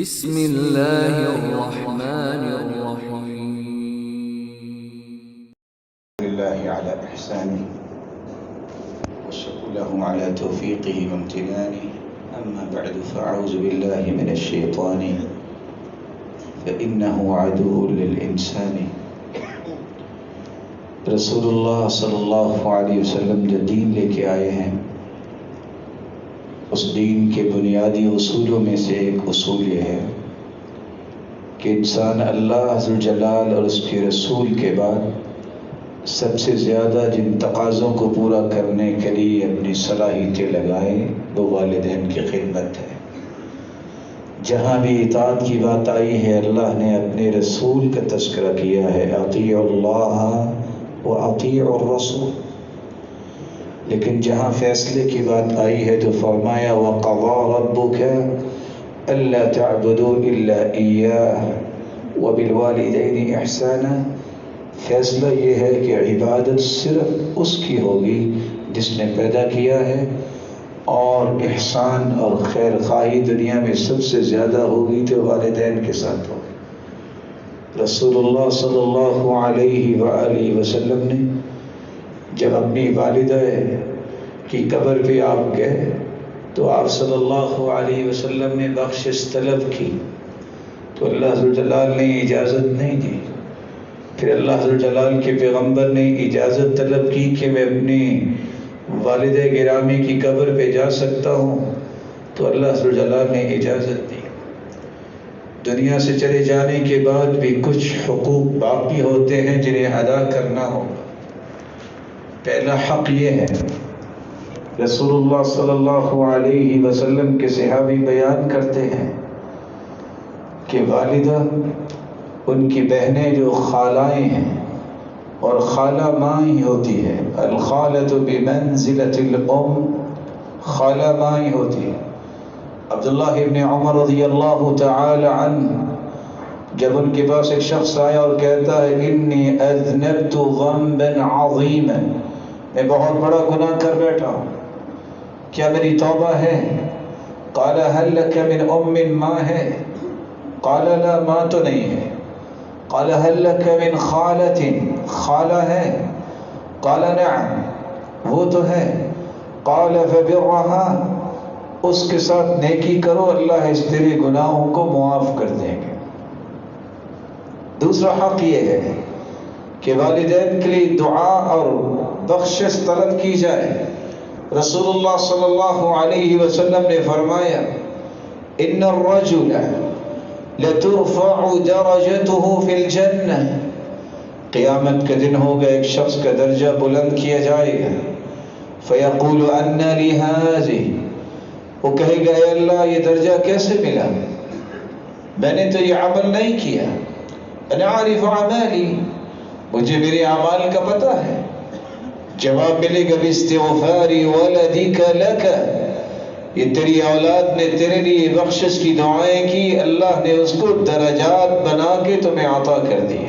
بسم الله الرحمن الرحيم. لله على إحسانه والشكر له على توفيقه وامتنانه. أما بعد فأعوذ بالله من الشيطان فإنه عدو للإنسان. رسول اللہ صلی اللہ علیہ وسلم جو دین لے کے آئے ہیں، اس دین کے بنیادی اصولوں میں سے ایک اصول یہ ہے کہ انسان اللہ ذوالجلال اور اس کے رسول کے بعد سب سے زیادہ جن تقاضوں کو پورا کرنے کے لیے اپنی صلاحیتیں لگائے وہ والدین کی خدمت ہے۔ جہاں بھی اطاعت کی بات آئی ہے، اللہ نے اپنے رسول کا تذکرہ کیا ہے، اطیعوا اللہ و اطیعوا الرسول۔ لیکن جہاں فیصلے کی بات آئی ہے تو فرمایا وَقَضَىٰ رَبُّكَ أَلَّا تَعْبُدُوا إِلَّا إِيَّاهُ وَبِالْوَالِدَيْنِ إِحْسَانًا۔ فیصلہ یہ ہے کہ عبادت صرف اس کی ہوگی جس نے پیدا کیا ہے، اور احسان اور خیر خواہی دنیا میں سب سے زیادہ ہوگی تو والدین کے ساتھ ہوگی۔ رسول اللہ صلی اللہ علیہ وآلہ وسلم نے جب اپنی والدہ کی قبر پہ آپ گئے تو آپ صلی اللہ علیہ وسلم نے بخشش طلب کی، تو اللہ ذوالجلال نے اجازت نہیں دی۔ پھر اللہ ذوالجلال کے پیغمبر نے اجازت طلب کی کہ میں اپنی والدہ گرامی کی قبر پہ جا سکتا ہوں، تو اللہ ذوالجلال نے اجازت دی۔ دنیا سے چلے جانے کے بعد بھی کچھ حقوق باقی ہوتے ہیں جنہیں ادا کرنا ہوگا۔ پہلا حق یہ ہے، رسول اللہ صلی اللہ علیہ وسلم کے صحابی بیان کرتے ہیں کہ والدہ، ان کی بہنیں جو خالائیں ہیں، اور خالہ ماں ہی ہوتی ہے، الخالۃ بمنزلۃ الام، خالہ ماں ہی ہوتی ہے۔ عبداللہ ابن عمر رضی اللہ تعالی عنہ جب ان کے پاس ایک شخص آیا اور کہتا ہے انی اذنبت ذنبا عظیما، میں بہت بڑا گناہ کر بیٹھا ہوں، کیا میری توبہ ہے؟ قال هل لك من ام، ماں ہے؟ قال لا، ماں تو نہیں ہے۔ قال هل لك من خالة، خالہ ہے؟ قال نعم، وہ تو ہے۔ قال فبرها، اس کے ساتھ نیکی کرو، اللہ اس تیرے گناہوں کو معاف کر دیں گے۔ دوسرا حق یہ ہے کہ والدین کے لیے دعا اور بخشش طلب کی جائے۔ رسول اللہ صلی اللہ علیہ وسلم نے فرمایا ان الرجل لترفع درجته في الجنہ، قیامت کا دن ہوگا، ایک شخص کا درجہ بلند کیا جائے گا، فیقول ان لی هذه، وہ کہے گا اے اللہ یہ درجہ کیسے ملا؟ میں نے تو یہ عمل نہیں کیا۔ انا عارف اعمالی، مجھے میرے اعمال کا پتہ ہے۔ جواب ملے گا باستغفار ولدک لک، یہ تیری اولاد نے تیرے لیے بخشش کی دعائیں کی، اللہ نے اس کو درجات بنا کے تمہیں عطا کر دی۔